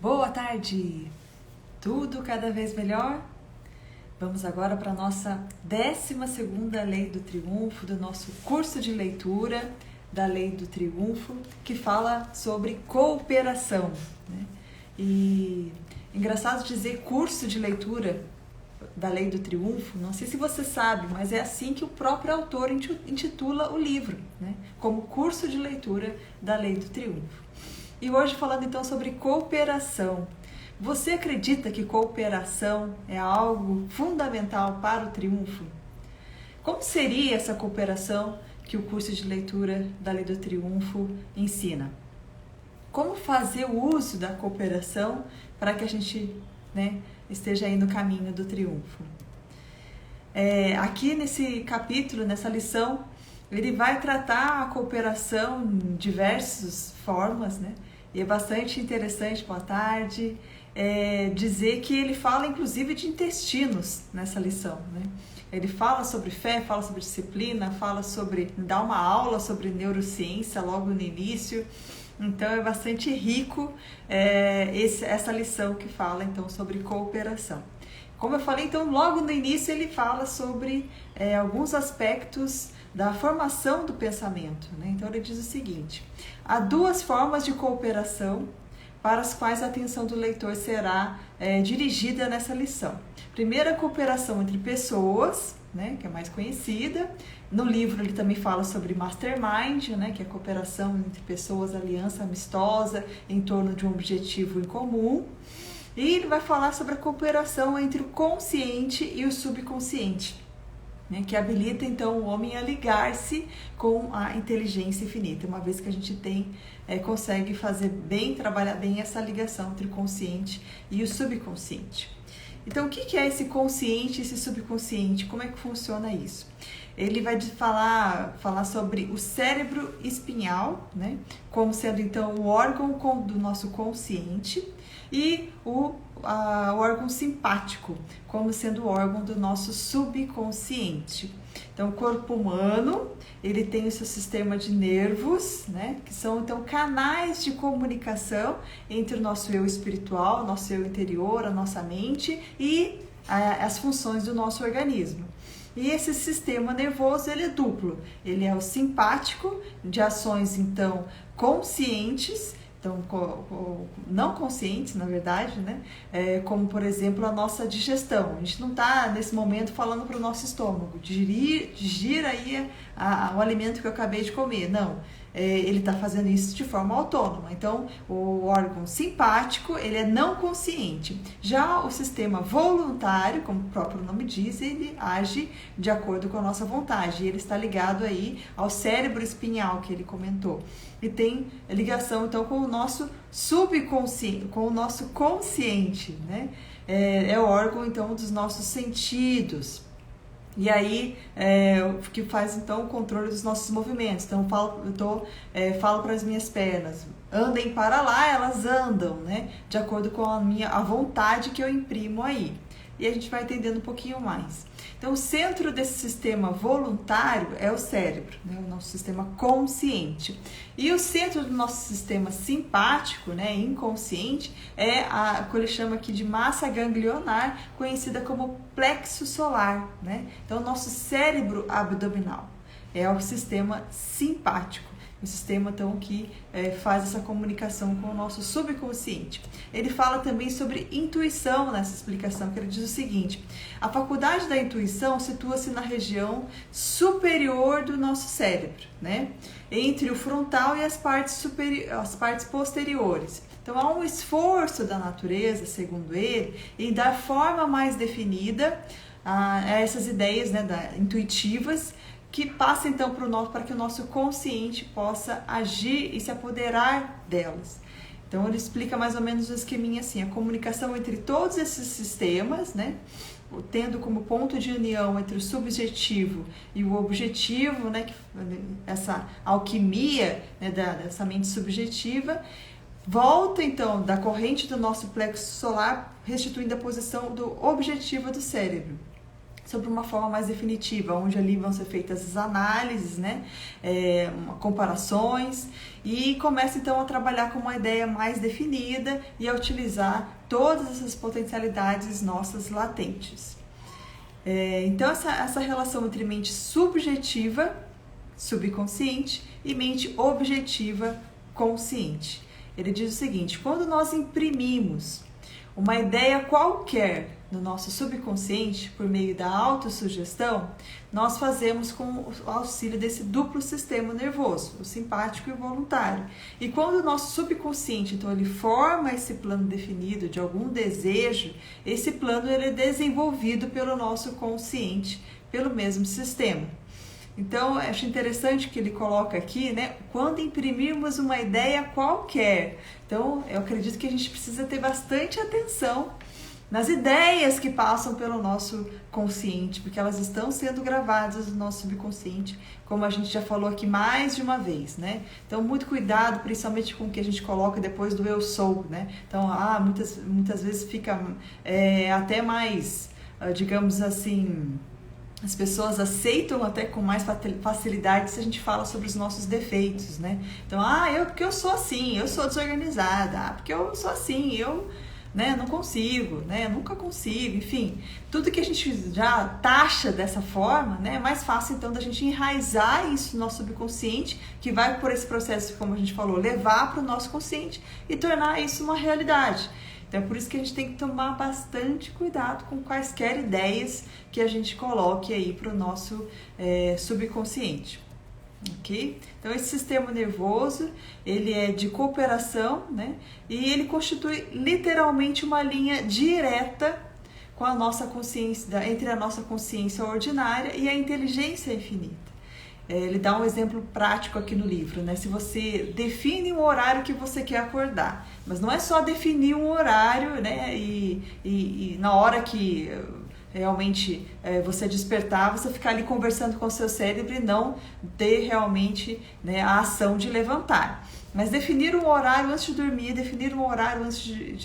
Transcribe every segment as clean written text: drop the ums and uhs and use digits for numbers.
Boa tarde! Tudo cada vez melhor? Vamos agora para a nossa 12ª Lei do Triunfo, do nosso curso de leitura da Lei do Triunfo, que fala sobre cooperação, né? E engraçado dizer curso de leitura da Lei do Triunfo, não sei se você sabe, mas é assim que o próprio autor intitula o livro, né? Como curso de leitura da Lei do Triunfo. E hoje falando então sobre cooperação. Você acredita que cooperação é algo fundamental para o triunfo? Como seria essa cooperação que o curso de leitura da Lei do Triunfo ensina? Como fazer o uso da cooperação para que a gente, esteja aí no caminho do triunfo? Aqui nesse capítulo, nessa lição, ele vai tratar a cooperação em diversas formas, né? E é bastante interessante, boa tarde, dizer que ele fala inclusive de intestinos nessa lição, né? Ele fala sobre fé, fala sobre disciplina, dá uma aula sobre neurociência logo no início. Então é bastante rico essa lição que fala então sobre cooperação. Como eu falei, então logo no início ele fala sobre alguns aspectos da formação do pensamento, né? Então ele diz o seguinte: há duas formas de cooperação para as quais a atenção do leitor será dirigida nessa lição. Primeiro, a cooperação entre pessoas, né, que é mais conhecida. No livro ele também fala sobre mastermind, né, que é a cooperação entre pessoas, aliança amistosa em torno de um objetivo em comum. E ele vai falar sobre a cooperação entre o consciente e o subconsciente, né, que habilita então o homem a ligar-se com a inteligência infinita, uma vez que a gente consegue trabalhar bem essa ligação entre o consciente e o subconsciente. Então, o que é esse consciente e esse subconsciente? Como é que funciona isso? Ele vai falar sobre o cérebro espinhal, né, como sendo então o órgão do nosso consciente, e o órgão simpático, como sendo o órgão do nosso subconsciente. Então, o corpo humano, ele tem o seu sistema de nervos, né, que são então canais de comunicação entre o nosso eu espiritual, nosso eu interior, a nossa mente e as funções do nosso organismo. E esse sistema nervoso, ele é duplo. Ele é o simpático, de ações então conscientes, então não conscientes, na verdade, né? Como, por exemplo, a nossa digestão. A gente não está, nesse momento, falando para o nosso estômago, digira aí o alimento que eu acabei de comer. Não, ele está fazendo isso de forma autônoma. Então, o órgão simpático, ele é não consciente. Já o sistema voluntário, como o próprio nome diz, ele age de acordo com a nossa vontade. Ele está ligado aí ao cérebro espinhal que ele comentou. E tem ligação, então, com o nosso subconsciente, com o nosso consciente, né? É o órgão, então, dos nossos sentidos. E aí, que faz, então, o controle dos nossos movimentos. Então, eu falo para as minhas pernas, andem para lá, elas andam, né? De acordo com a vontade que eu imprimo aí. E a gente vai entendendo um pouquinho mais. Então, o centro desse sistema voluntário é o cérebro, né? O nosso sistema consciente. E o centro do nosso sistema simpático, né, inconsciente, é o que ele chama aqui de massa ganglionar, conhecida como plexo solar, né? Então, o nosso cérebro abdominal é o sistema simpático. O sistema, então, que faz essa comunicação com o nosso subconsciente. Ele fala também sobre intuição nessa explicação, que ele diz o seguinte: a faculdade da intuição situa-se na região superior do nosso cérebro, né? Entre o frontal e as partes posteriores. Então, há um esforço da natureza, segundo ele, em dar forma mais definida a essas ideias, né, intuitivas, que passa então para que o nosso consciente possa agir e se apoderar delas. Então ele explica mais ou menos o esqueminha assim: a comunicação entre todos esses sistemas, né, tendo como ponto de união entre o subjetivo e o objetivo, né, essa alquimia, né, dessa mente subjetiva, volta então da corrente do nosso plexo solar, restituindo a posição do objetivo do cérebro. sobre uma forma mais definitiva, onde ali vão ser feitas as análises, né, comparações, e começa então a trabalhar com uma ideia mais definida e a utilizar todas essas potencialidades nossas latentes. Então essa relação entre mente subjetiva, subconsciente, e mente objetiva, consciente. Ele diz o seguinte: quando nós imprimimos uma ideia qualquer no nosso subconsciente por meio da autossugestão, nós fazemos com o auxílio desse duplo sistema nervoso, o simpático e o voluntário. E quando o nosso subconsciente, então, ele forma esse plano definido de algum desejo, esse plano ele é desenvolvido pelo nosso consciente, pelo mesmo sistema. Então, eu acho interessante que ele coloca aqui, né? Quando imprimirmos uma ideia qualquer. Então, eu acredito que a gente precisa ter bastante atenção nas ideias que passam pelo nosso consciente, porque elas estão sendo gravadas no nosso subconsciente, como a gente já falou aqui mais de uma vez, né? Então, muito cuidado, principalmente com o que a gente coloca depois do eu sou, né? Então, muitas vezes fica até mais, digamos assim, as pessoas aceitam até com mais facilidade se a gente fala sobre os nossos defeitos, né? Então, porque eu sou assim, eu sou desorganizada, porque eu sou assim, eu não consigo, nunca consigo, enfim, tudo que a gente já taxa dessa forma, é mais fácil então da gente enraizar isso no nosso subconsciente, que vai por esse processo, como a gente falou, levar para o nosso consciente e tornar isso uma realidade. Então é por isso que a gente tem que tomar bastante cuidado com quaisquer ideias que a gente coloque aí para o nosso subconsciente. Ok? Então esse sistema nervoso, ele é de cooperação, e ele constitui literalmente uma linha direta com a nossa consciência, entre a nossa consciência ordinária e a inteligência infinita. Ele dá um exemplo prático aqui no livro, Se você define um horário que você quer acordar, mas não é só definir um horário, e na hora que realmente você despertar, você ficar ali conversando com o seu cérebro e não ter realmente a ação de levantar. Mas definir um horário antes de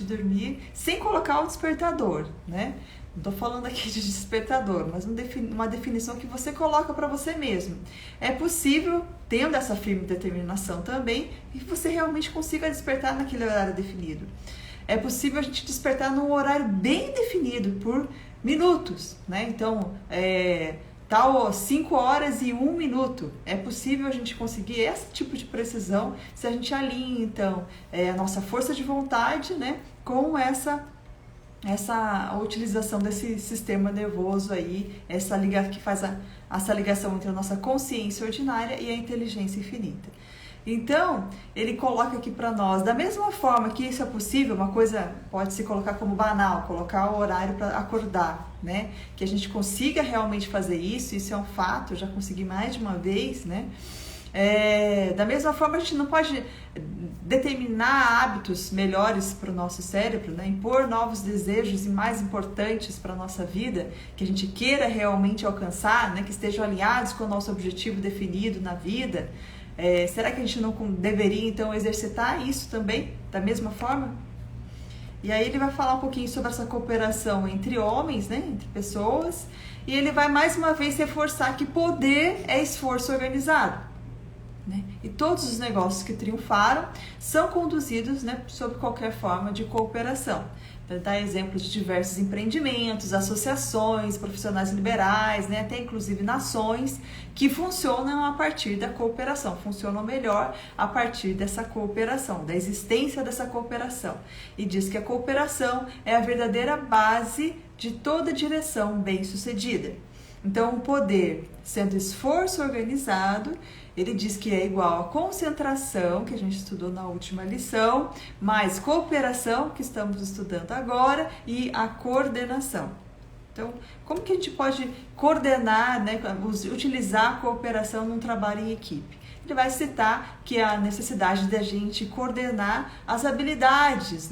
dormir, sem colocar o despertador, Não estou falando aqui de despertador, mas uma definição que você coloca para você mesmo. É possível, tendo essa firme determinação também, que você realmente consiga despertar naquele horário definido. É possível a gente despertar num horário bem definido, por minutos, Então, 5 horas e 1 minuto. É possível a gente conseguir esse tipo de precisão se a gente alinha, então, a nossa força de vontade, com essa utilização desse sistema nervoso aí, que faz essa ligação entre a nossa consciência ordinária e a inteligência infinita. Então, ele coloca aqui para nós, da mesma forma que isso é possível, uma coisa pode se colocar como banal, colocar o horário para acordar, Que a gente consiga realmente fazer isso é um fato, eu já consegui mais de uma vez, Da mesma forma, a gente não pode determinar hábitos melhores para o nosso cérebro, impor novos desejos e mais importantes para a nossa vida, que a gente queira realmente alcançar, que estejam alinhados com o nosso objetivo definido na vida. Será que a gente não deveria então exercitar isso também, da mesma forma? E aí ele vai falar um pouquinho sobre essa cooperação entre homens, entre pessoas, e ele vai mais uma vez reforçar que poder é esforço organizado. E todos os negócios que triunfaram são conduzidos sob qualquer forma de cooperação. Então, dá exemplos de diversos empreendimentos, associações, profissionais liberais, até inclusive nações que funcionam a partir da cooperação, funcionam melhor a partir dessa cooperação, da existência dessa cooperação. E diz que a cooperação é a verdadeira base de toda direção bem-sucedida. Então, o poder, sendo esforço organizado, ele diz que é igual a concentração, que a gente estudou na última lição, mais cooperação, que estamos estudando agora, e a coordenação. Então, como que a gente pode coordenar, utilizar a cooperação num trabalho em equipe? Ele vai citar que há a necessidade da gente coordenar as habilidades,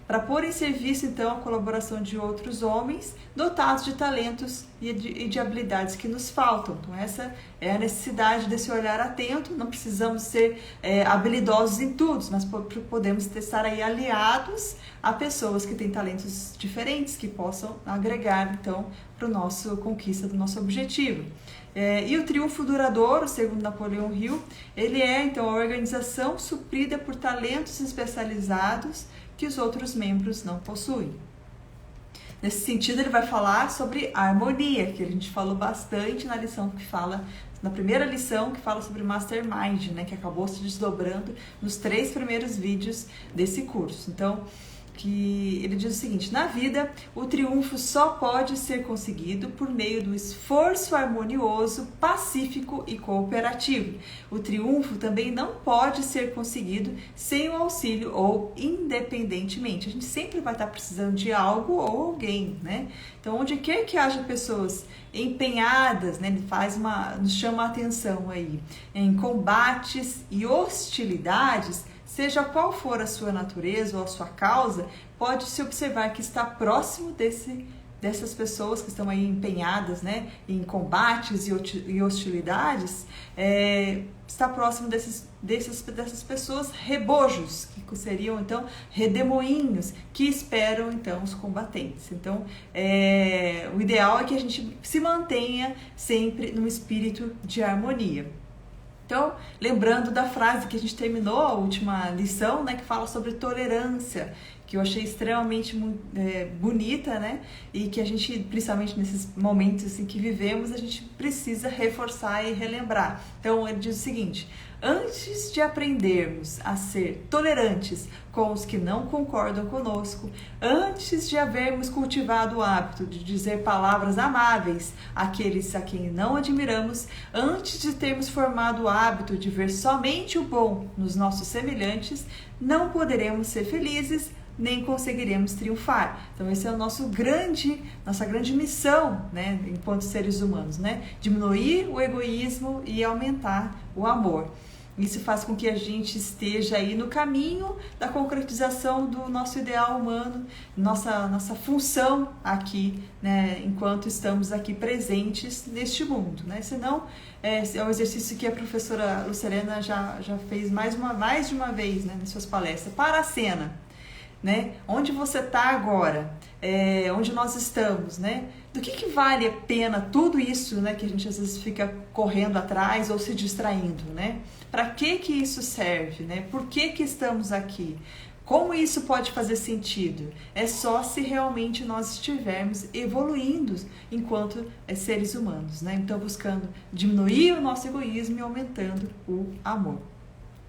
para pôr em serviço, então, a colaboração de outros homens dotados de talentos e de habilidades que nos faltam. Então, essa é a necessidade desse olhar atento. Não precisamos ser habilidosos em tudo, mas podemos estar aí aliados a pessoas que têm talentos diferentes, que possam agregar então para o nosso conquista do nosso objetivo. E o triunfo duradouro, segundo Napoleão Hill, ele é então a organização suprida por talentos especializados que os outros membros não possuem. Nesse sentido, ele vai falar sobre a harmonia, que a gente falou bastante na lição que fala, na primeira lição que fala sobre Mastermind, né, que acabou se desdobrando nos 3 primeiros vídeos desse curso. Então, que ele diz o seguinte: na vida, o triunfo só pode ser conseguido por meio do esforço harmonioso, pacífico e cooperativo. O triunfo também não pode ser conseguido sem o auxílio ou independentemente. A gente sempre vai estar precisando de algo ou alguém, né? Então, onde quer que haja pessoas empenhadas, né, ele nos chama a atenção aí, em combates e hostilidades, seja qual for a sua natureza ou a sua causa, pode-se observar que está próximo dessas pessoas que estão aí empenhadas, né, em combates e hostilidades, está próximo dessas pessoas rebojos, que seriam então redemoinhos, que esperam então os combatentes. Então, o ideal é que a gente se mantenha sempre num espírito de harmonia. Então, lembrando da frase que a gente terminou a última lição, né, que fala sobre tolerância, que eu achei extremamente bonita, né, e que a gente, principalmente nesses momentos assim, que vivemos, a gente precisa reforçar e relembrar. Então, ele diz o seguinte: antes de aprendermos a ser tolerantes com os que não concordam conosco, antes de havermos cultivado o hábito de dizer palavras amáveis àqueles a quem não admiramos, antes de termos formado o hábito de ver somente o bom nos nossos semelhantes, não poderemos ser felizes, nem conseguiremos triunfar. Então esse é o nossa grande missão, né, enquanto seres humanos, né? Diminuir o egoísmo e aumentar o amor. Isso faz com que a gente esteja aí no caminho da concretização do nosso ideal humano, nossa função aqui, né, enquanto estamos aqui presentes neste mundo, né? Senão, é um exercício que a professora Lucelena já fez mais de uma vez, né, nas suas palestras. Para a cena, né? Onde você está agora, onde nós estamos, né? Do que vale a pena tudo isso, né, que a gente às vezes fica correndo atrás ou se distraindo, né? Para que isso serve, né? Por que estamos aqui? Como isso pode fazer sentido? É só se realmente nós estivermos evoluindo enquanto seres humanos, né? Então, buscando diminuir o nosso egoísmo e aumentando o amor.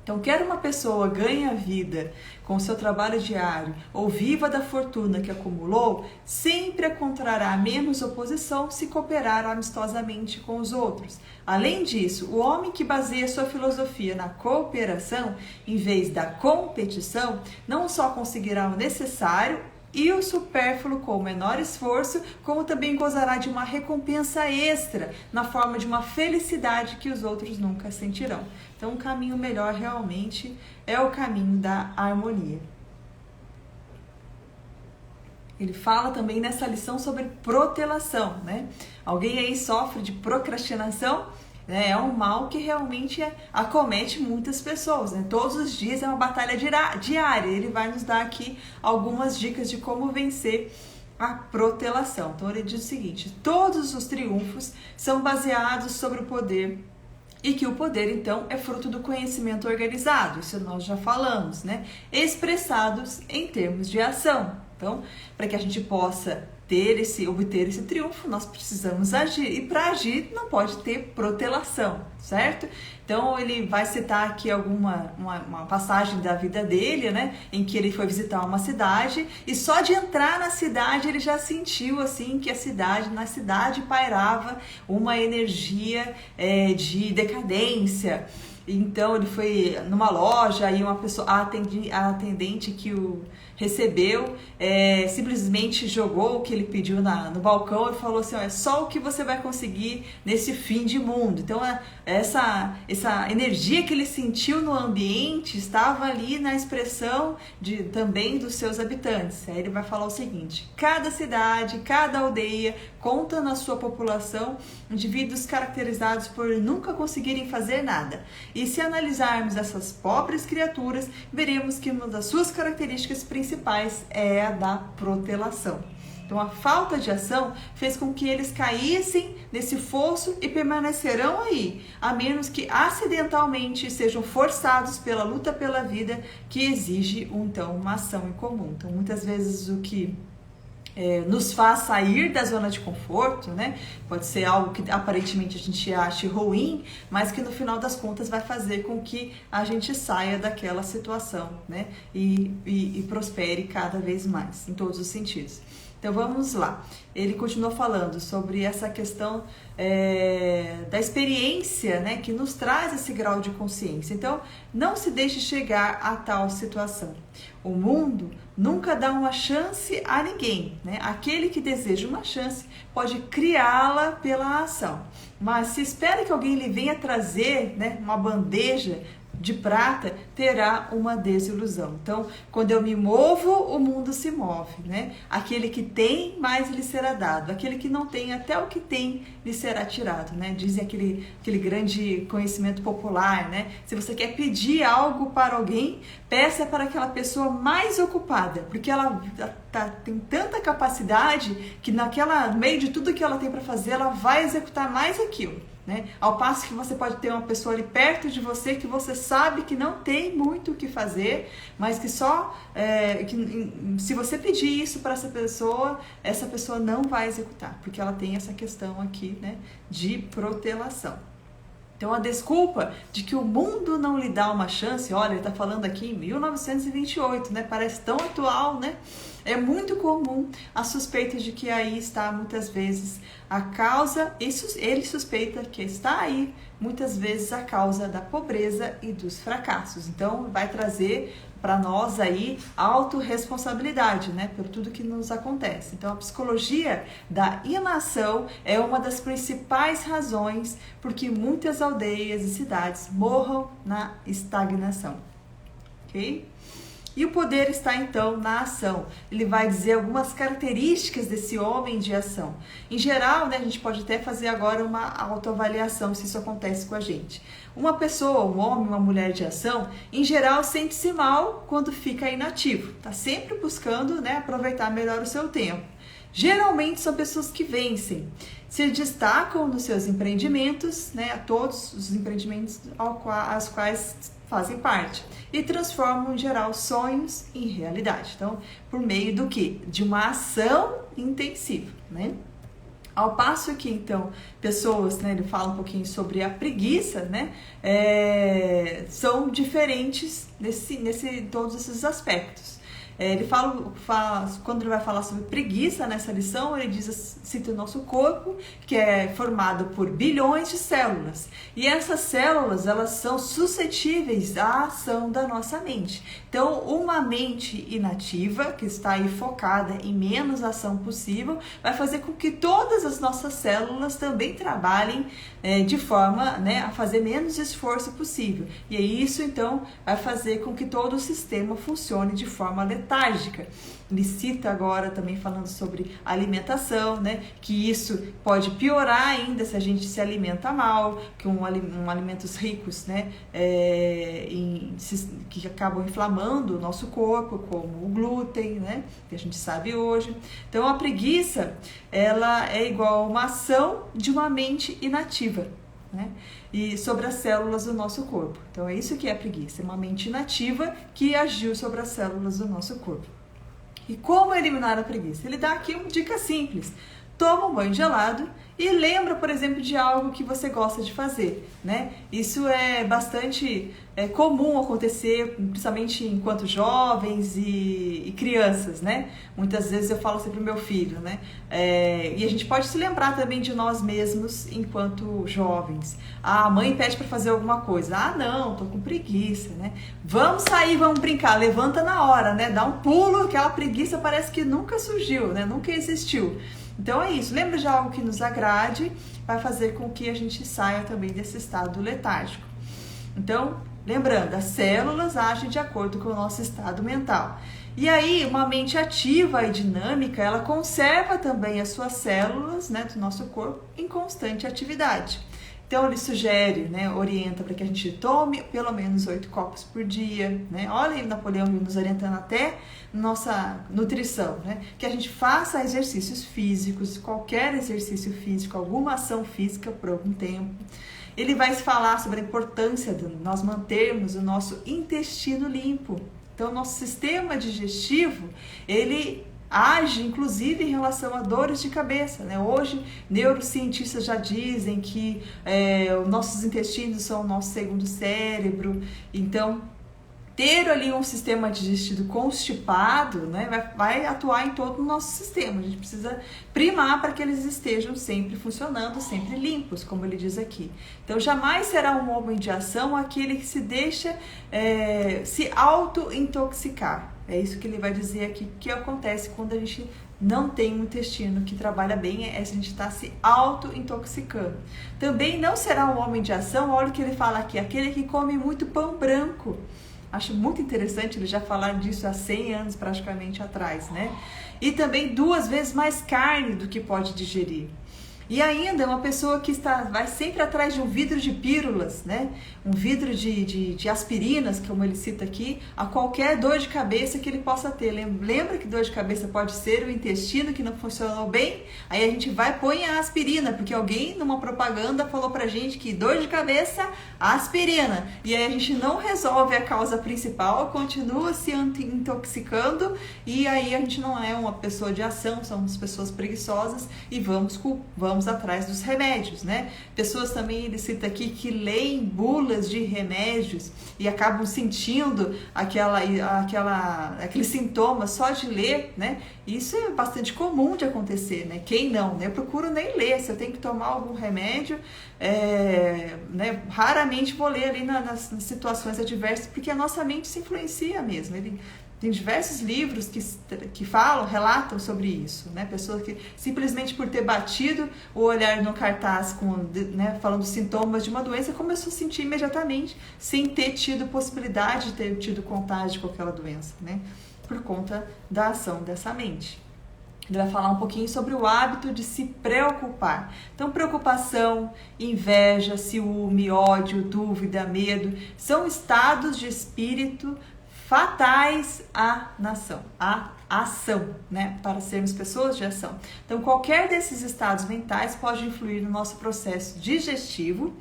Então, quer uma pessoa ganhe a vida com o seu trabalho diário ou viva da fortuna que acumulou, sempre encontrará menos oposição se cooperar amistosamente com os outros. Além disso, o homem que baseia sua filosofia na cooperação, em vez da competição, não só conseguirá o necessário e o supérfluo com o menor esforço, como também gozará de uma recompensa extra, na forma de uma felicidade que os outros nunca sentirão. Então, um caminho melhor realmente é o caminho da harmonia. Ele fala também nessa lição sobre protelação, né? Alguém aí sofre de procrastinação? É um mal que realmente acomete muitas pessoas, né? Todos os dias é uma batalha diária. Ele vai nos dar aqui algumas dicas de como vencer a protelação. Então ele diz o seguinte: todos os triunfos são baseados sobre o poder, e que o poder então é fruto do conhecimento organizado, isso nós já falamos, né? Expressados em termos de ação. Então, para que a gente possa obter esse triunfo, nós precisamos agir. E para agir não pode ter protelação, certo? Então ele vai citar aqui uma passagem da vida dele, né? Em que ele foi visitar uma cidade e só de entrar na cidade ele já sentiu assim que na cidade pairava uma energia de decadência. Então ele foi numa loja e uma pessoa, a atendente que o recebeu, simplesmente jogou o que ele pediu no balcão e falou assim: é só o que você vai conseguir nesse fim de mundo. Então essa energia que ele sentiu no ambiente estava ali na expressão também dos seus habitantes. Aí ele vai falar o seguinte: cada cidade, cada aldeia conta na sua população indivíduos caracterizados por nunca conseguirem fazer nada. E se analisarmos essas pobres criaturas, veremos que uma das suas características principais é a da protelação. Então a falta de ação fez com que eles caíssem nesse fosso e permanecerão aí, a menos que acidentalmente sejam forçados pela luta pela vida, que exige então uma ação em comum. Então muitas vezes o que nos faz sair da zona de conforto, né? Pode ser algo que aparentemente a gente ache ruim, mas que no final das contas vai fazer com que a gente saia daquela situação, né? E prospere cada vez mais, em todos os sentidos. Então vamos lá, ele continua falando sobre essa questão da experiência, né, que nos traz esse grau de consciência. Então não se deixe chegar a tal situação. O mundo nunca dá uma chance a ninguém, né? Aquele que deseja uma chance pode criá-la pela ação, mas se espera que alguém lhe venha trazer, né, uma bandeja de prata, terá uma desilusão. Então, quando eu me movo, o mundo se move, né? Aquele que tem, mais lhe será dado. Aquele que não tem, até o que tem lhe será tirado, né? Dizem aquele grande conhecimento popular, né? Se você quer pedir algo para alguém, peça para aquela pessoa mais ocupada, porque ela tem tanta capacidade que no meio de tudo que ela tem para fazer, ela vai executar mais aquilo. Né? Ao passo que você pode ter uma pessoa ali perto de você que você sabe que não tem muito o que fazer, mas que se você pedir isso para essa pessoa não vai executar, porque ela tem essa questão aqui, né, de protelação. Então a desculpa de que o mundo não lhe dá uma chance, olha, ele está falando aqui em 1928, né? Parece tão atual, né? É muito comum a suspeita de que aí está muitas vezes a causa, ele suspeita que está aí muitas vezes a causa da pobreza e dos fracassos. Então vai trazer para nós aí autorresponsabilidade, né, por tudo que nos acontece. Então a psicologia da inação é uma das principais razões por que muitas aldeias e cidades morram na estagnação, ok? E o poder está então na ação. Ele vai dizer algumas características desse homem de ação. Em geral, né, a gente pode até fazer agora uma autoavaliação se isso acontece com a gente. Uma pessoa, um homem, uma mulher de ação, em geral sente-se mal quando fica inativo. Está sempre buscando, né, aproveitar melhor o seu tempo. Geralmente são pessoas que vencem, se destacam nos seus empreendimentos, né, todos os empreendimentos aos quais fazem parte, e transformam em geral sonhos em realidade. Então, por meio do quê? De uma ação intensiva, né? Ao passo que, então, pessoas, né, ele fala um pouquinho sobre a preguiça, né, são diferentes em todos esses aspectos. Ele quando ele vai falar sobre preguiça nessa lição, ele cita o nosso corpo, que é formado por bilhões de células. E essas células, elas são suscetíveis à ação da nossa mente. Então, uma mente inativa, que está aí focada em menos ação possível, vai fazer com que todas as nossas células também trabalhem de forma, né, a fazer menos esforço possível. E isso, então, vai fazer com que todo o sistema funcione de forma letárgica. Ele cita agora também falando sobre alimentação, né? Que isso pode piorar ainda se a gente se alimenta mal, que alimentos ricos, né? Que acabam inflamando o nosso corpo, como o glúten, né? Que a gente sabe hoje. Então a preguiça, ela é igual a uma ação de uma mente inativa, né? E sobre as células do nosso corpo. Então é isso que é a preguiça, é uma mente inativa que agiu sobre as células do nosso corpo. E como eliminar a preguiça? Ele dá aqui uma dica simples. toma um banho gelado e lembra, por exemplo, de algo que você gosta de fazer, né? Isso é bastante comum acontecer, principalmente enquanto jovens e crianças, né? Muitas vezes eu falo assim pro meu filho, né? E a gente pode se lembrar também de nós mesmos enquanto jovens. A mãe pede para fazer alguma coisa. Ah, não, tô com preguiça, né? Vamos sair, vamos brincar. Levanta na hora, né? Dá um pulo, aquela preguiça parece que nunca surgiu, né? Nunca existiu. Então é isso, lembra de algo que nos agrade, vai fazer com que a gente saia também desse estado letárgico. Então, lembrando, as células agem de acordo com o nosso estado mental. E aí, uma mente ativa e dinâmica, ela conserva também as suas células, né, do nosso corpo em constante atividade. Então, ele sugere, né, orienta para que a gente tome pelo menos 8 copos por dia, né? Olha aí o Napoleão nos orientando até nossa nutrição, né? Que a gente faça exercícios físicos, qualquer exercício físico, alguma ação física por algum tempo. Ele vai falar sobre a importância de nós mantermos o nosso intestino limpo. Então, o nosso sistema digestivo, ele age inclusive em relação a dores de cabeça, né? Hoje, neurocientistas já dizem que os nossos intestinos são o nosso segundo cérebro. Então, ter ali um sistema digestivo constipado, né, vai atuar em todo o nosso sistema. A gente precisa primar para que eles estejam sempre funcionando, sempre limpos, como ele diz aqui. Então, jamais será um homem de ação aquele que se deixa se auto-intoxicar. É isso que ele vai dizer aqui, que acontece quando a gente não tem um intestino que trabalha bem, a gente está se auto-intoxicando. Também não será um homem de ação, olha o que ele fala aqui, aquele que come muito pão branco. Acho muito interessante ele já falar disso há 100 anos praticamente atrás, né? E também 2 vezes mais carne do que pode digerir. E ainda uma pessoa que vai sempre atrás de um vidro de pílulas, né? Um vidro de aspirinas, como ele cita aqui, a qualquer dor de cabeça que ele possa ter. Lembra que dor de cabeça pode ser o intestino que não funcionou bem? Aí a gente vai e põe a aspirina, porque alguém numa propaganda falou pra gente que dor de cabeça, aspirina. E aí a gente não resolve a causa principal, continua se intoxicando e aí a gente não é uma pessoa de ação, somos pessoas preguiçosas e vamos atrás dos remédios, né? Pessoas também, ele cita aqui, que leem bulas de remédios e acabam sentindo aqueles sintomas só de ler, né? Isso é bastante comum de acontecer, né? Quem não, né? Eu procuro nem ler, se eu tenho que tomar algum remédio, né? Raramente vou ler ali nas situações adversas, porque a nossa mente se influencia mesmo. Tem diversos livros que relatam sobre isso, né? Pessoas que simplesmente por ter batido o olhar no cartaz né, falando sintomas de uma doença, começou a sentir imediatamente, sem ter tido possibilidade de ter tido contágio com aquela doença, né? Por conta da ação dessa mente. Ele vai falar um pouquinho sobre o hábito de se preocupar. Então, preocupação, inveja, ciúme, ódio, dúvida, medo, são estados de espírito fatais à ação, né? Para sermos pessoas de ação. Então, qualquer desses estados mentais pode influir no nosso processo digestivo,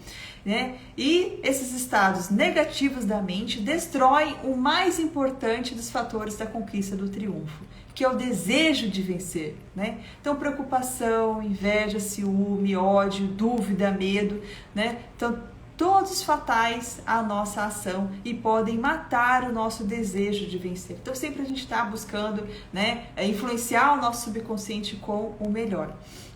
né? E esses estados negativos da mente destroem o mais importante dos fatores da conquista do triunfo, que é o desejo de vencer, né? Então, preocupação, inveja, ciúme, ódio, dúvida, medo, né? Então, todos fatais à nossa ação e podem matar o nosso desejo de vencer. Então, sempre a gente está buscando, né, influenciar o nosso subconsciente com o melhor.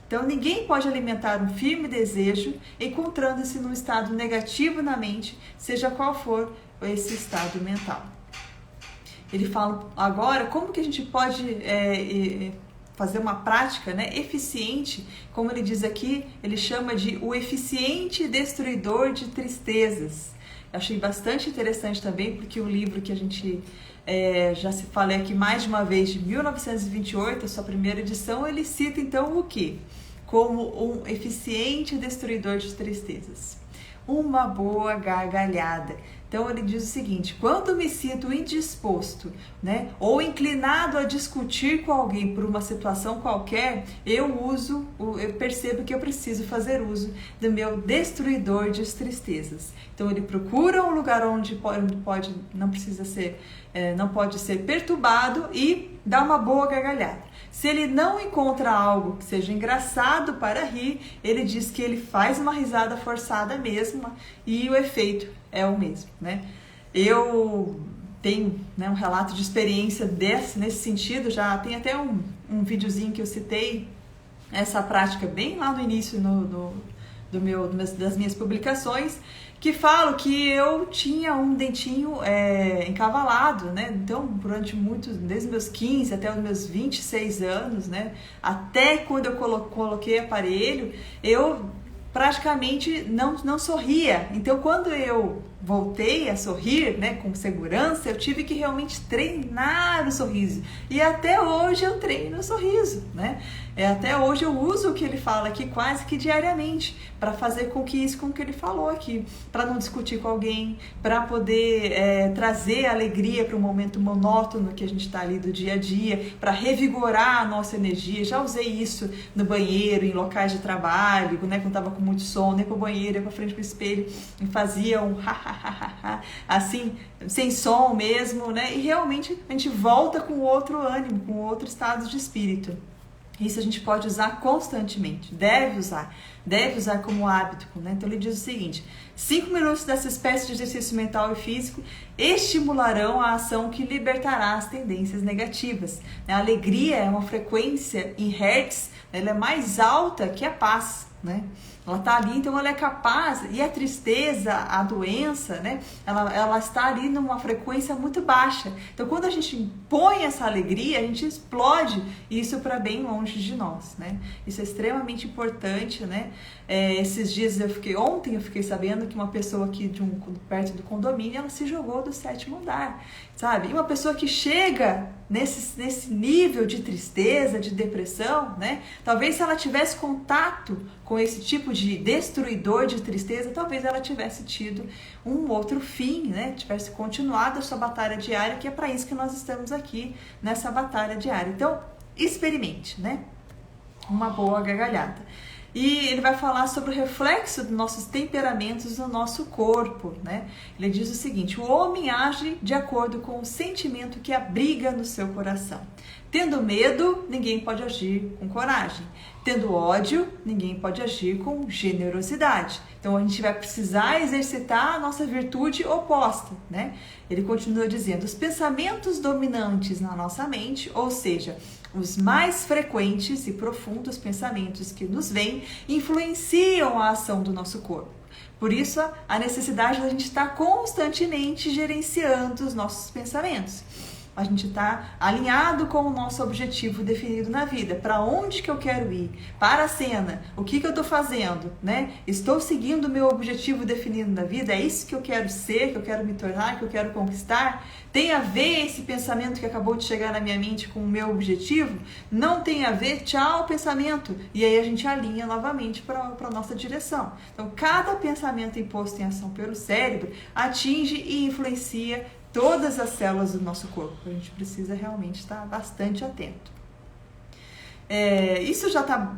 Então, ninguém pode alimentar um firme desejo encontrando-se num estado negativo na mente, seja qual for esse estado mental. Ele fala agora como que a gente pode fazer uma prática, né, eficiente, como ele diz aqui, ele chama de o eficiente destruidor de tristezas. Eu achei bastante interessante também, porque o livro que a gente já se falei aqui mais de uma vez, de 1928, a sua primeira edição, ele cita então o quê? Como um eficiente destruidor de tristezas. Uma boa gargalhada. Então ele diz o seguinte: quando me sinto indisposto, né, ou inclinado a discutir com alguém por uma situação qualquer, eu percebo que eu preciso fazer uso do meu destruidor de tristezas. Então ele procura um lugar onde não pode ser perturbado e dá uma boa gargalhada. Se ele não encontra algo que seja engraçado para rir, ele diz que ele faz uma risada forçada mesmo e o efeito é o mesmo, né? Eu tenho, né, um relato de experiência nesse sentido, já tem até um videozinho que eu citei essa prática bem lá no início das minhas publicações, que falo que eu tinha um dentinho encavalado, né? Então, desde meus 15 até os meus 26 anos, né? Até quando eu coloquei aparelho, eu praticamente não sorria. Então, quando eu voltei a sorrir, né, com segurança, eu tive que realmente treinar o sorriso. E até hoje eu treino o sorriso, né? Até hoje eu uso o que ele fala aqui quase que diariamente para fazer com que ele falou aqui, para não discutir com alguém, para poder trazer alegria para um momento monótono que a gente está ali do dia a dia, para revigorar a nossa energia. Já usei isso no banheiro, em locais de trabalho, né, quando estava com muito sono, ia para o banheiro, ia para frente do espelho e fazia um assim, sem som mesmo, né? E realmente a gente volta com outro ânimo, com outro estado de espírito. Isso a gente pode usar constantemente, deve usar como hábito, né? Então ele diz o seguinte: 5 minutos dessa espécie de exercício mental e físico estimularão a ação que libertará as tendências negativas. A alegria é uma frequência em hertz, ela é mais alta que a paz, né? Ela está ali, então ela é capaz, e a tristeza, a doença, né? Ela está ali numa frequência muito baixa. Então quando a gente impõe essa alegria, a gente explode isso para bem longe de nós, né? Isso é extremamente importante, né? Esses dias ontem eu fiquei sabendo que uma pessoa aqui perto do condomínio, ela se jogou do 7º andar, sabe? E uma pessoa que chega nesse nível de tristeza, de depressão, né? Talvez se ela tivesse contato com esse tipo de destruidor de tristeza, talvez ela tivesse tido um outro fim, né? Tivesse continuado a sua batalha diária, que é para isso que nós estamos aqui, nessa batalha diária. Então, experimente, né? Uma boa gargalhada. E ele vai falar sobre o reflexo dos nossos temperamentos no nosso corpo, né? Ele diz o seguinte: o homem age de acordo com o sentimento que abriga no seu coração. Tendo medo, ninguém pode agir com coragem. Tendo ódio, ninguém pode agir com generosidade. Então a gente vai precisar exercitar a nossa virtude oposta, né? Ele continua dizendo: os pensamentos dominantes na nossa mente, ou seja, os mais frequentes e profundos pensamentos que nos vêm, influenciam a ação do nosso corpo. Por isso, a necessidade da gente estar constantemente gerenciando os nossos pensamentos. A gente está alinhado com o nosso objetivo definido na vida. Para onde que eu quero ir? Para a cena. O que eu estou fazendo? Né? Estou seguindo o meu objetivo definido na vida? É isso que eu quero ser, que eu quero me tornar, que eu quero conquistar? Tem a ver esse pensamento que acabou de chegar na minha mente com o meu objetivo? Não tem a ver? Tchau, pensamento. E aí a gente alinha novamente para a nossa direção. Então, cada pensamento imposto em ação pelo cérebro atinge e influencia todas as células do nosso corpo. A gente precisa realmente estar bastante atento. Isso já está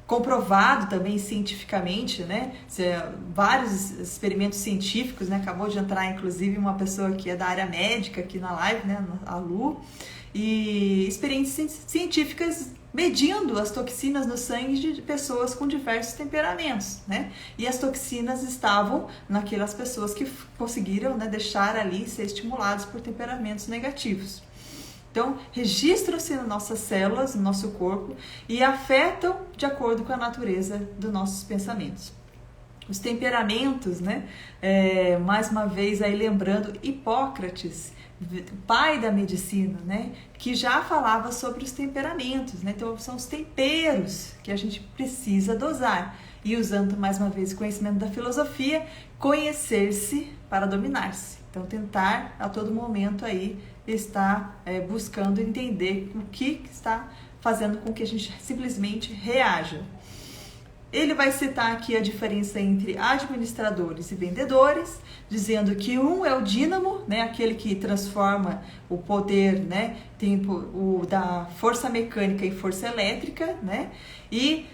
comprovado também cientificamente, né? Vários experimentos científicos, né? Acabou de entrar, inclusive, uma pessoa que é da área médica aqui na live, né? A Lu. E experiências científicas medindo as toxinas no sangue de pessoas com diversos temperamentos, né? E as toxinas estavam naquelas pessoas que conseguiram, né, deixar ali ser estimulados por temperamentos negativos. Então, registram-se nas nossas células, no nosso corpo e afetam de acordo com a natureza dos nossos pensamentos. Os temperamentos, né? Mais uma vez aí lembrando Hipócrates, pai da medicina, né, que já falava sobre os temperamentos, né? Então são os temperos que a gente precisa dosar. E usando mais uma vez o conhecimento da filosofia, conhecer-se para dominar-se. Então tentar a todo momento aí estar buscando entender o que está fazendo com que a gente simplesmente reaja. Ele vai citar aqui a diferença entre administradores e vendedores, dizendo que um é o dínamo, né, aquele que transforma o poder, né, da força mecânica em força elétrica, né, e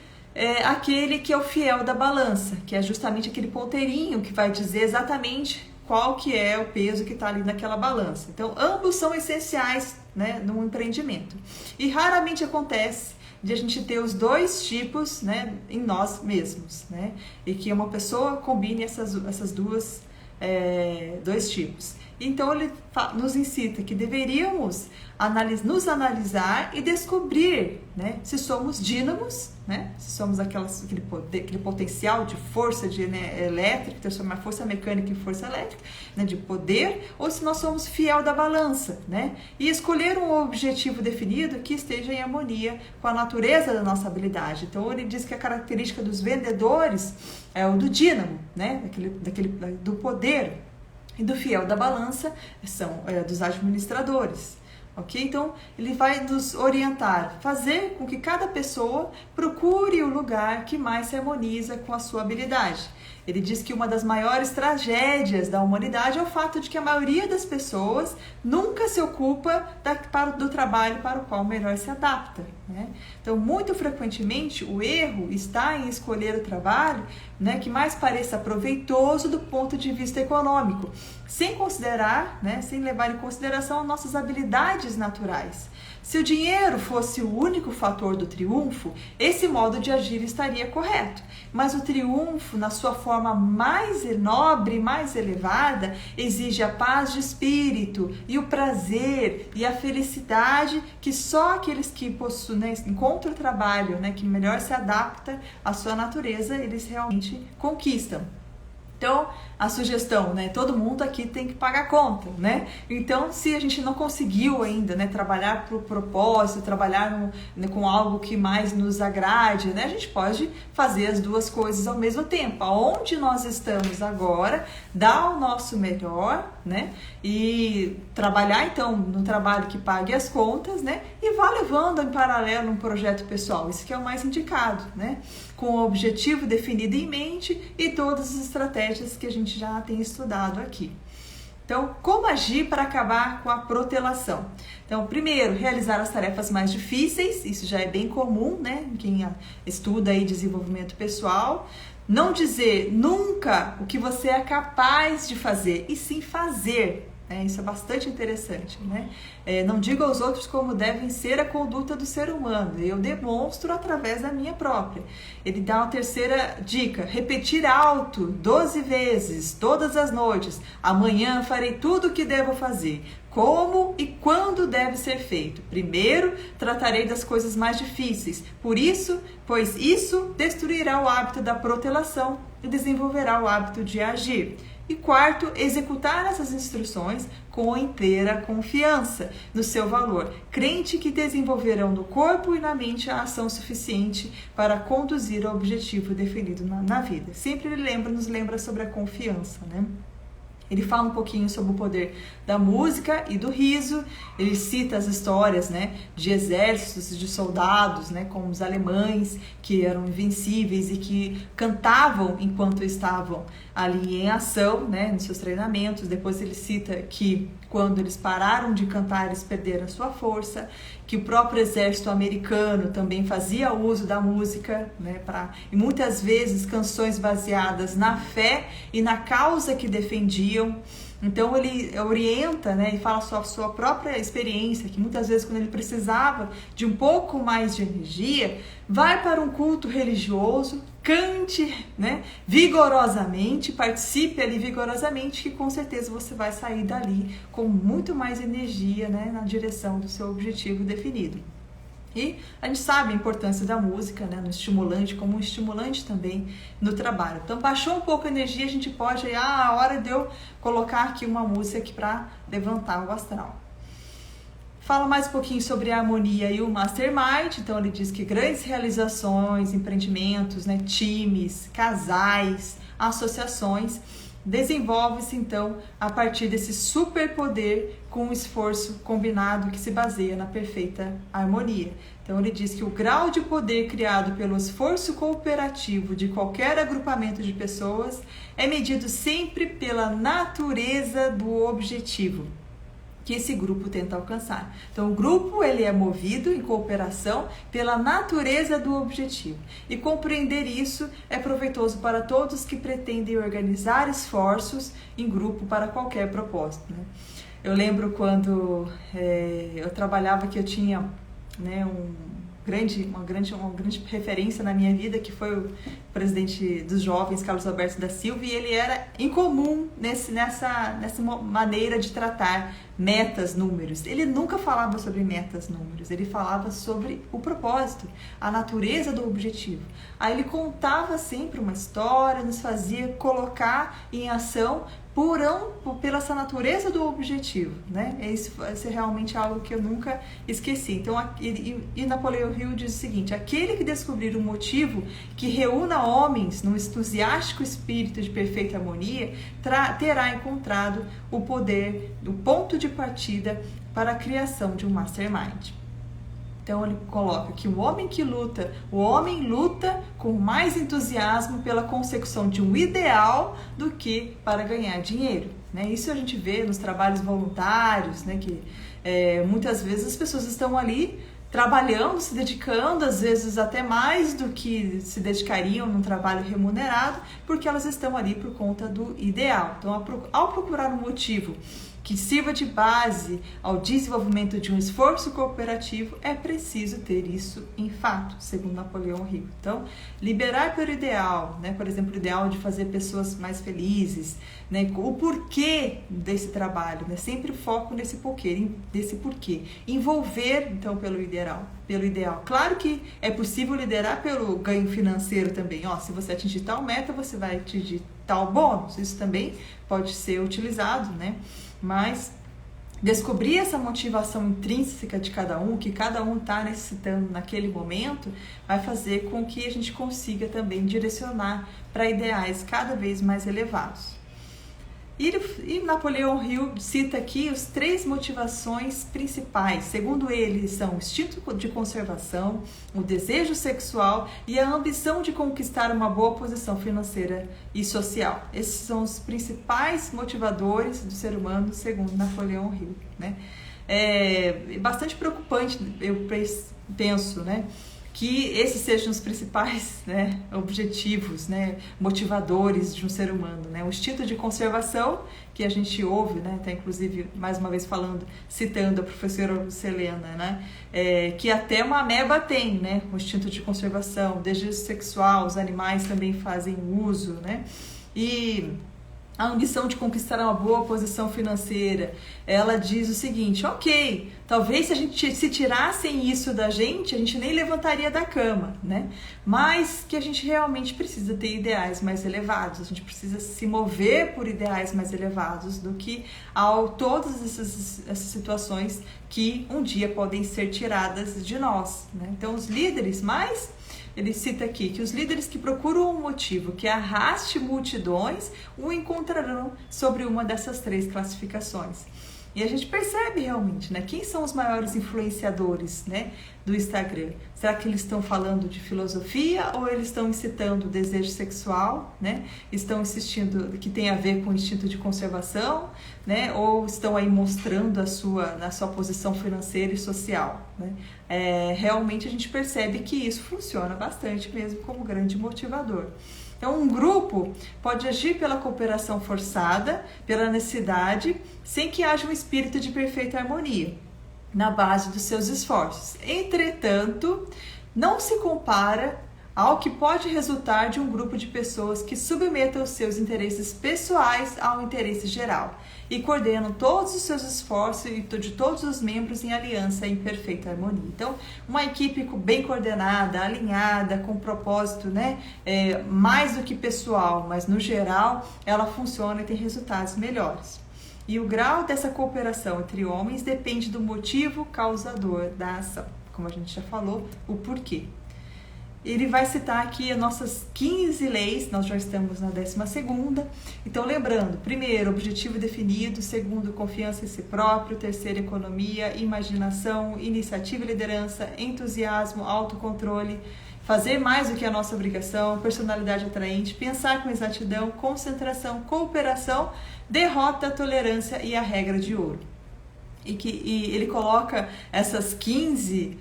aquele que é o fiel da balança, que é justamente aquele ponteirinho que vai dizer exatamente qual que é o peso que está ali naquela balança. Então, ambos são essenciais, né, num empreendimento. E raramente acontece de a gente ter os dois tipos, né, em nós mesmos, né, e que uma pessoa combine essas dois tipos. Então ele nos incita que deveríamos nos analisar e descobrir, né, se somos dínamos, né, se somos aquele potencial de força elétrica, transformar força mecânica em força elétrica, né, de poder, ou se nós somos fiel da balança, né, e escolher um objetivo definido que esteja em harmonia com a natureza da nossa habilidade. Então ele diz que a característica dos vendedores é o do dínamo, né, do poder, e do fiel da balança são dos administradores, ok? Então, ele vai nos orientar, fazer com que cada pessoa procure o lugar que mais se harmoniza com a sua habilidade. Ele diz que uma das maiores tragédias da humanidade é o fato de que a maioria das pessoas nunca se ocupa do trabalho para o qual melhor se adapta, né? Então, muito frequentemente, o erro está em escolher o trabalho, né, que mais pareça proveitoso do ponto de vista econômico, sem considerar, né, sem levar em consideração as nossas habilidades naturais. Se o dinheiro fosse o único fator do triunfo, esse modo de agir estaria correto. Mas o triunfo, na sua forma mais nobre, mais elevada, exige a paz de espírito e o prazer e a felicidade que só aqueles que possuem, né, encontram o trabalho, né, que melhor se adapta à sua natureza, eles realmente conquistam. Então, a sugestão, né? Todo mundo aqui tem que pagar conta, né? Então, se a gente não conseguiu ainda, né, trabalhar para o propósito, trabalhar com algo que mais nos agrade, né? A gente pode fazer as duas coisas ao mesmo tempo. Aonde nós estamos agora, dar o nosso melhor, né? E trabalhar, então, no trabalho que pague as contas, né? E vá levando em paralelo um projeto pessoal. Isso que é o mais indicado, né? Com o objetivo definido em mente e todas as estratégias que a gente já tem estudado aqui. Então, como agir para acabar com a protelação? Então, primeiro, realizar as tarefas mais difíceis, isso já é bem comum, né? Quem estuda aí desenvolvimento pessoal. Não dizer nunca o que você é capaz de fazer, e sim fazer. Isso é bastante interessante, né? Não digo aos outros como devem ser a conduta do ser humano, eu demonstro através da minha própria. Ele dá uma terceira dica: repetir alto 12 vezes, todas as noites. Amanhã farei tudo o que devo fazer, como e quando deve ser feito. Primeiro, tratarei das coisas mais difíceis, pois isso destruirá o hábito da protelação e desenvolverá o hábito de agir. E quarto, executar essas instruções com inteira confiança no seu valor, crente que desenvolverão no corpo e na mente a ação suficiente para conduzir ao objetivo definido na vida. Sempre ele nos lembra sobre a confiança, né? Ele fala um pouquinho sobre o poder da música e do riso. Ele cita as histórias, né, de exércitos, de soldados, né, como os alemães, que eram invencíveis e que cantavam enquanto estavam ali em ação, né, nos seus treinamentos. Depois ele cita que quando eles pararam de cantar, eles perderam a sua força, que o próprio exército americano também fazia uso da música, né, e muitas vezes canções baseadas na fé e na causa que defendiam. Então ele orienta, né, e fala a sua própria experiência, que muitas vezes quando ele precisava de um pouco mais de energia, vai para um culto religioso, cante, né, vigorosamente, participe ali vigorosamente, que com certeza você vai sair dali com muito mais energia, né, na direção do seu objetivo definido. E a gente sabe a importância da música, né, no estimulante, como um estimulante também no trabalho. Então, baixou um pouco a energia, a gente pode, a hora de eu colocar aqui uma música aqui para levantar o astral. Fala mais um pouquinho sobre a harmonia e o mastermind. Então, ele diz que grandes realizações, empreendimentos, né, times, casais, associações, desenvolve-se então a partir desse superpoder com um esforço combinado que se baseia na perfeita harmonia. Então ele diz que o grau de poder criado pelo esforço cooperativo de qualquer agrupamento de pessoas é medido sempre pela natureza do objetivo que esse grupo tenta alcançar. Então o grupo ele é movido em cooperação pela natureza do objetivo. E compreender isso é proveitoso para todos que pretendem organizar esforços em grupo para qualquer propósito, né? Eu lembro quando eu trabalhava que eu tinha, né, uma grande referência na minha vida, que foi o presidente dos jovens, Carlos Alberto da Silva, e ele era incomum nessa maneira de tratar metas, números. Ele nunca falava sobre metas, números, ele falava sobre o propósito, a natureza do objetivo. Aí ele contava sempre uma história, nos fazia colocar em ação pela essa natureza do objetivo, né? Isso é realmente algo que eu nunca esqueci. Então, e Napoleão Hill diz o seguinte: aquele que descobrir um motivo que reúna homens num entusiástico espírito de perfeita harmonia, terá encontrado o poder, o ponto de partida para a criação de um mastermind. Então ele coloca que o homem luta com mais entusiasmo pela consecução de um ideal do que para ganhar dinheiro, né? Isso a gente vê nos trabalhos voluntários, né? Que muitas vezes as pessoas estão ali trabalhando, se dedicando, às vezes até mais do que se dedicariam num trabalho remunerado, porque elas estão ali por conta do ideal. Então, ao procurar um motivo que sirva de base ao desenvolvimento de um esforço cooperativo, é preciso ter isso em fato, segundo Napoleão Hill. Então, liberar pelo ideal, né? Por exemplo, o ideal de fazer pessoas mais felizes, né? O porquê desse trabalho, né? Sempre foco nesse porquê. Envolver, então, pelo ideal. Claro que é possível liderar pelo ganho financeiro também. Se você atingir tal meta, você vai atingir tal bônus. Isso também pode ser utilizado, né? Mas descobrir essa motivação intrínseca de cada um, que cada um está necessitando naquele momento, vai fazer com que a gente consiga também direcionar para ideais cada vez mais elevados. E Napoleão Hill cita aqui as 3 motivações principais. Segundo ele, são o instinto de conservação, o desejo sexual e a ambição de conquistar uma boa posição financeira e social. Esses são os principais motivadores do ser humano, segundo Napoleão Hill, né? É bastante preocupante, eu penso, né? Que esses sejam os principais, né, objetivos, né, motivadores de um ser humano, né? O instinto de conservação, que a gente ouve, né, até inclusive, mais uma vez citando a professora Selena, né, que até uma ameba tem, né, o instinto de conservação, o desejo sexual, os animais também fazem uso, né, e a ambição de conquistar uma boa posição financeira. Ela diz o seguinte: ok, talvez se tirassem isso da gente, a gente nem levantaria da cama, né? Mas que a gente realmente precisa ter ideais mais elevados, a gente precisa se mover por ideais mais elevados do que todas essas situações que um dia podem ser tiradas de nós, né? Então os líderes ele cita aqui que os líderes que procuram um motivo que arraste multidões o encontrarão sobre uma dessas 3 classificações. E a gente percebe realmente, né? Quem são os maiores influenciadores, né, do Instagram? Será que eles estão falando de filosofia ou eles estão incitando o desejo sexual, né? Estão insistindo que tem a ver com o instinto de conservação, né? Ou estão aí mostrando na sua posição financeira e social, né? Realmente a gente percebe que isso funciona bastante mesmo como grande motivador. Então, um grupo pode agir pela cooperação forçada, pela necessidade, sem que haja um espírito de perfeita harmonia na base dos seus esforços. Entretanto, não se compara ao que pode resultar de um grupo de pessoas que submetam os seus interesses pessoais ao interesse geral e coordenam todos os seus esforços e de todos os membros em aliança em perfeita harmonia. Então, uma equipe bem coordenada, alinhada, com propósito, né, mais do que pessoal, mas no geral ela funciona e tem resultados melhores. E o grau dessa cooperação entre homens depende do motivo causador da ação, como a gente já falou, o porquê. ele vai citar aqui as nossas 15 leis, nós já estamos na 12ª. Então, lembrando, primeiro, objetivo definido, segundo, confiança em si próprio, terceiro, economia, imaginação, iniciativa e liderança, entusiasmo, autocontrole, fazer mais do que a nossa obrigação, personalidade atraente, pensar com exatidão, concentração, cooperação, derrota, tolerância e a regra de ouro. E ele coloca essas 15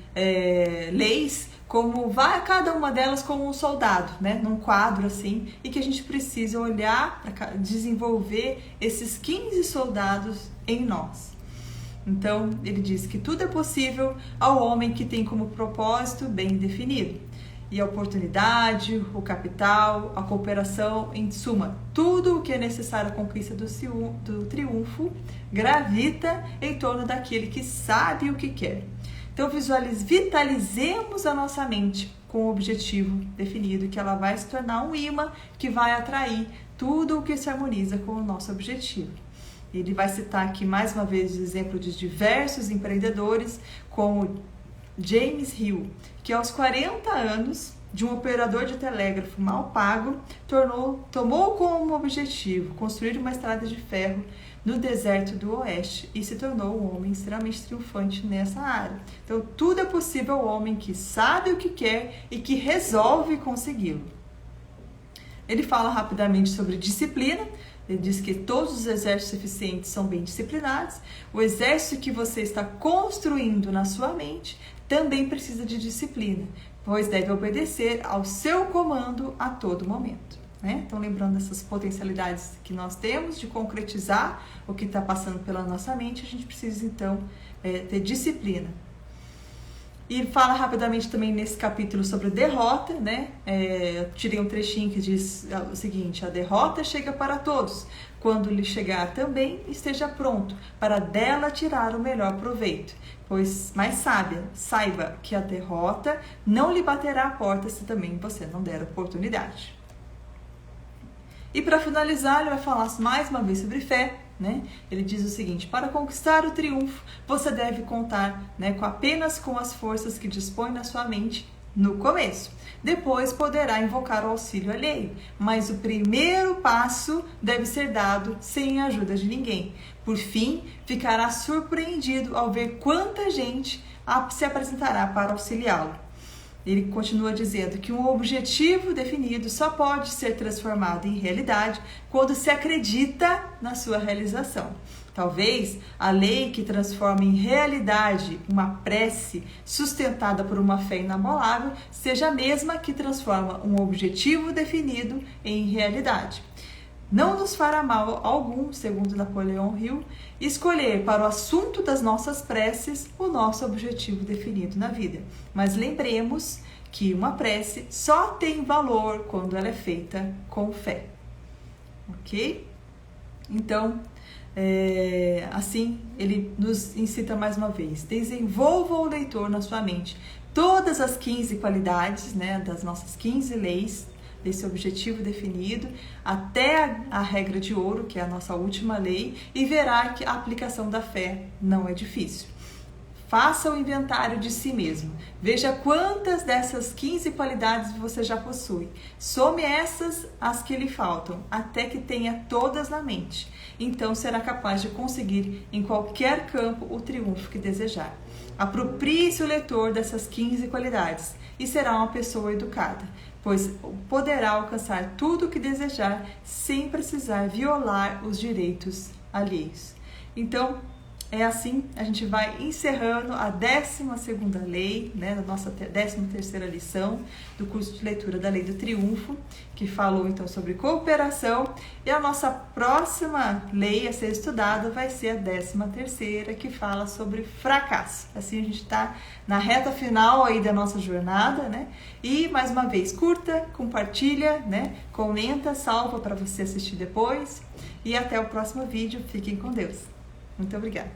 leis como vai cada uma delas como um soldado, né, num quadro assim, e que a gente precisa olhar para desenvolver esses 15 soldados em nós. Então, ele diz que tudo é possível ao homem que tem como propósito bem definido. E a oportunidade, o capital, a cooperação, em suma, tudo o que é necessário à conquista do triunfo gravita em torno daquele que sabe o que quer. Então, vitalizemos a nossa mente com o objetivo definido, que ela vai se tornar um imã que vai atrair tudo o que se harmoniza com o nosso objetivo. Ele vai citar aqui mais uma vez o exemplo de diversos empreendedores, como James Hill, que aos 40 anos, de um operador de telégrafo mal pago, tomou como objetivo construir uma estrada de ferro no deserto do Oeste e se tornou um homem extremamente triunfante nessa área. Então, tudo é possível ao homem que sabe o que quer e que resolve consegui-lo. Ele fala rapidamente sobre disciplina. Ele diz que todos os exércitos eficientes são bem disciplinados. O exército que você está construindo na sua mente também precisa de disciplina, pois deve obedecer ao seu comando a todo momento. Né? Então, lembrando dessas potencialidades que nós temos de concretizar o que está passando pela nossa mente, a gente precisa, então, ter disciplina. E fala rapidamente também nesse capítulo sobre derrota, né? Eu tirei um trechinho que diz o seguinte: a derrota chega para todos. Quando lhe chegar também, esteja pronto para dela tirar o melhor proveito. Pois, mais saiba que a derrota não lhe baterá a porta se também você não der oportunidade. E para finalizar, ele vai falar mais uma vez sobre fé, né? Ele diz o seguinte: para conquistar o triunfo, você deve contar, né, apenas com as forças que dispõe na sua mente no começo. Depois poderá invocar o auxílio alheio, mas o primeiro passo deve ser dado sem a ajuda de ninguém. Por fim, ficará surpreendido ao ver quanta gente se apresentará para auxiliá-lo. Ele continua dizendo que um objetivo definido só pode ser transformado em realidade quando se acredita na sua realização. Talvez a lei que transforma em realidade uma prece sustentada por uma fé inabalável seja a mesma que transforma um objetivo definido em realidade. Não nos fará mal algum, segundo Napoleão Hill, escolher para o assunto das nossas preces o nosso objetivo definido na vida. Mas lembremos que uma prece só tem valor quando ela é feita com fé. Ok? Então, assim, ele nos incita mais uma vez: desenvolva o leitor na sua mente todas as 15 qualidades, né, das nossas 15 leis, desse objetivo definido, até a regra de ouro, que é a nossa última lei, e verá que a aplicação da fé não é difícil. Faça o inventário de si mesmo. Veja quantas dessas 15 qualidades você já possui. Some essas as que lhe faltam, até que tenha todas na mente. Então será capaz de conseguir em qualquer campo o triunfo que desejar. Aproprie-se o leitor dessas 15 qualidades e será uma pessoa educada, pois poderá alcançar tudo o que desejar sem precisar violar os direitos alheios. Então, é assim, a gente vai encerrando a 12ª lei, né, da nossa 13ª lição do curso de leitura da Lei do Triunfo, que falou então sobre cooperação, e a nossa próxima lei a ser estudada vai ser a 13ª, que fala sobre fracasso. Assim a gente está na reta final aí da nossa jornada, né? E mais uma vez, curta, compartilha, né? Comenta, salva para você assistir depois, e até o próximo vídeo. Fiquem com Deus. Muito obrigada.